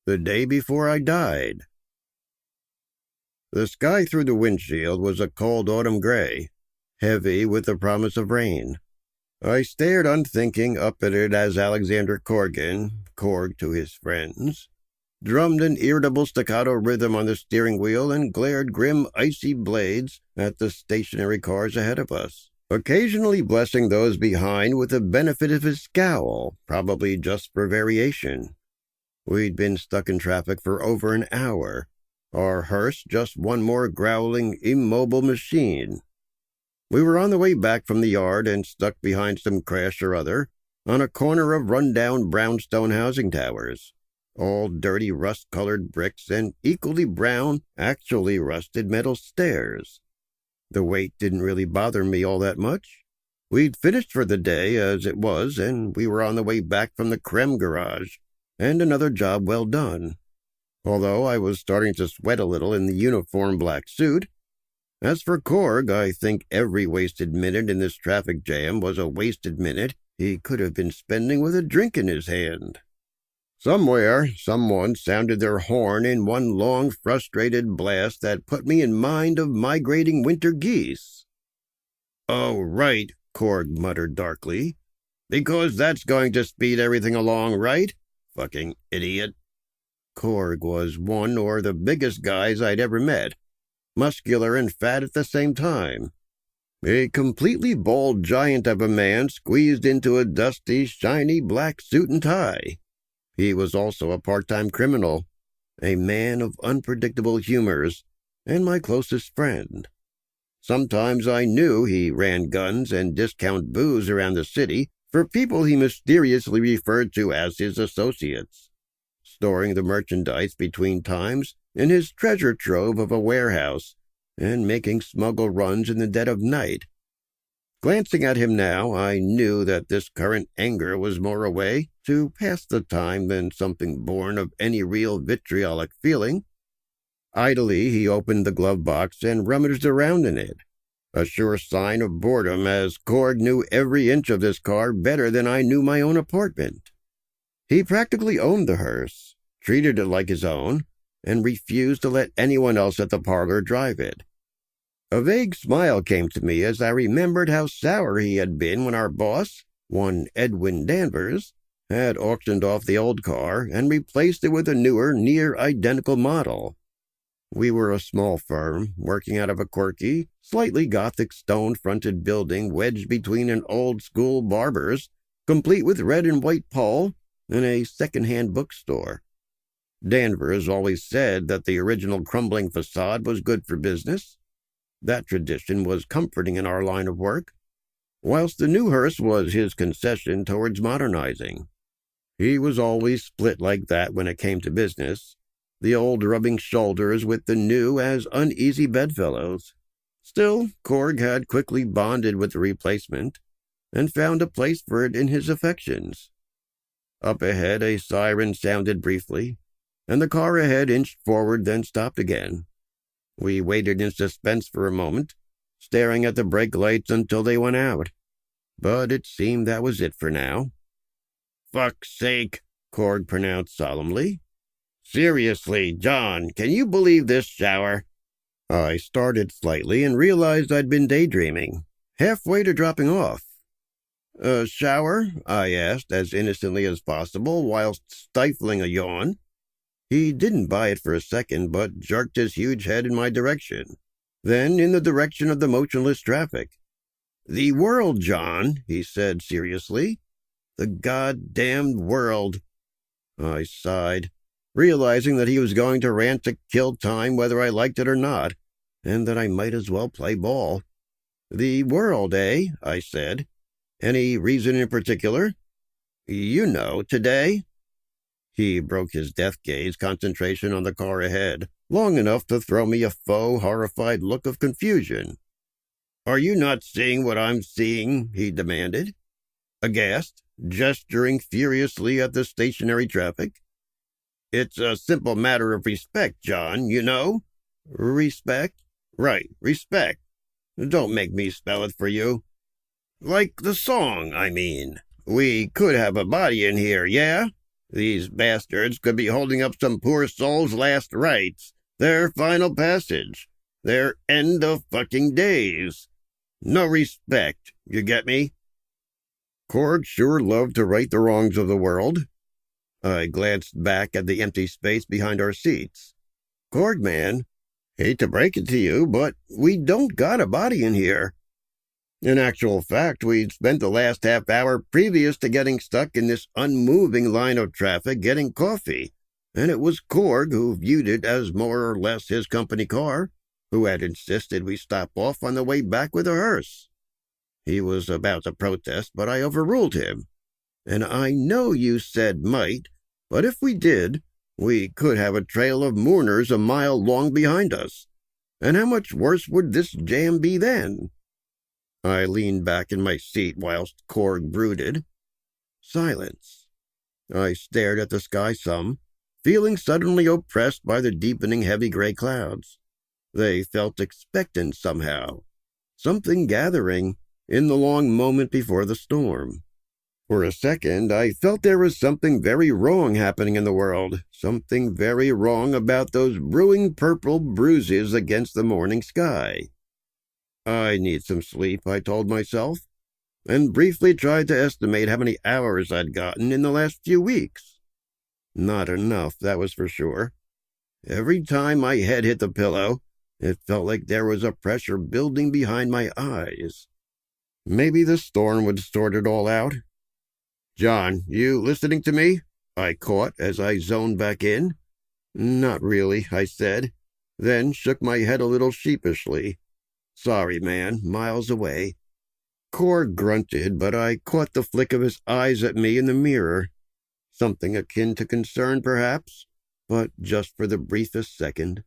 the day before I died. The sky through the windshield was a cold autumn gray, heavy with the promise of rain. I stared unthinking up at it as Alexander Corgan, Korg to his friends, drummed an irritable staccato rhythm on the steering wheel and glared grim, icy blades at the stationary cars ahead of us, occasionally blessing those behind with the benefit of his scowl, probably just for variation. We'd been stuck in traffic for over an hour, our hearse just one more growling, immobile machine. We were on the way back from the yard and stuck behind some crash or other on a corner of run-down brownstone housing towers, all dirty rust-colored bricks and equally brown, actually rusted metal stairs. The wait didn't really bother me all that much. We'd finished for the day as it was, and we were on the way back from the creme garage, and another job well done. Although I was starting to sweat a little in the uniform black suit. As for Korg, I think every wasted minute in this traffic jam was a wasted minute he could have been spending with a drink in his hand. Somewhere, someone sounded their horn in one long, frustrated blast that put me in mind of migrating winter geese. "Oh, right," Korg muttered darkly. "Because that's going to speed everything along, right? Fucking idiot." Korg was one or the biggest guys I'd ever met, muscular and fat at the same time. A completely bald giant of a man squeezed into a dusty, shiny black suit and tie. He was also a part-time criminal, a man of unpredictable humors, and my closest friend. Sometimes I knew he ran guns and discount booze around the city for people he mysteriously referred to as his associates, storing the merchandise between times in his treasure trove of a warehouse and making smuggle runs in the dead of night. Glancing at him now, I knew that this current anger was more a way to pass the time than something born of any real vitriolic feeling. Idly, he opened the glove box and rummaged around in it, a sure sign of boredom, as Korg knew every inch of this car better than I knew my own apartment. He practically owned the hearse, treated it like his own, and refused to let anyone else at the parlor drive it. A vague smile came to me as I remembered how sour he had been when our boss, one Edwin Danvers, had auctioned off the old car and replaced it with a newer, near-identical model. We were a small firm, working out of a quirky, slightly Gothic stone-fronted building wedged between an old-school barber's, complete with red and white pole, and a second-hand bookstore. Danvers always said that the original crumbling facade was good for business. That tradition was comforting in our line of work, whilst the new hearse was his concession towards modernizing. He was always split like that when it came to business, the old rubbing shoulders with the new as uneasy bedfellows. Still, Korg had quickly bonded with the replacement and found a place for it in his affections. Up ahead, a siren sounded briefly, and the car ahead inched forward, then stopped again. We waited in suspense for a moment, staring at the brake lights until they went out. But it seemed that was it for now. "Fuck's sake," Korg pronounced solemnly. "Seriously, John, can you believe this shower?" I started slightly and realized I'd been daydreaming, halfway to dropping off. "A shower?" I asked as innocently as possible whilst stifling a yawn. He didn't buy it for a second, but jerked his huge head in my direction, then in the direction of the motionless traffic. "The world, John," he said seriously. "The goddamned world." I sighed, realizing that he was going to rant to kill time whether I liked it or not, and that I might as well play ball. "The world, eh?" I said. "Any reason in particular?" "You know, today." He broke his death-gaze concentration on the car ahead, long enough to throw me a faux, horrified look of confusion. "Are you not seeing what I'm seeing?" he demanded. Aghast, gesturing furiously at the stationary traffic. "It's a simple matter of respect, John, you know." "Respect?" "Right, respect. Don't make me spell it for you. Like the song, I mean. We could have a body in here, yeah? These bastards could be holding up some poor soul's last rites, their final passage, their end of fucking days. No respect, you get me? Korg sure loved to right the wrongs of the world. I glanced back at the empty space behind our seats. Korg, man, hate to break it to you, but we don't got a body in here. In actual fact, we'd spent the last half hour previous to getting stuck in this unmoving line of traffic getting coffee, and it was Korg who viewed it as more or less his company car, who had insisted we stop off on the way back with a hearse. He was about to protest, but I overruled him. And I know you said might, but if we did, we could have a trail of mourners a mile long behind us. And how much worse would this jam be then? I leaned back in my seat whilst Korg brooded. Silence. I stared at the sky some, feeling suddenly oppressed by the deepening heavy gray clouds. They felt expectant somehow. Something gathering in the long moment before the storm. For a second, I felt there was something very wrong happening in the world, something very wrong about those brewing purple bruises against the morning sky. I need some sleep, I told myself, and briefly tried to estimate how many hours I'd gotten in the last few weeks. Not enough, that was for sure. Every time my head hit the pillow, it felt like there was a pressure building behind my eyes. Maybe the storm would sort it all out. John, you listening to me? I caught as I zoned back in. Not really, I said, then shook my head a little sheepishly. Sorry, man, miles away. Korg grunted, but I caught the flick of his eyes at me in the mirror. Something akin to concern, perhaps, but just for the briefest second.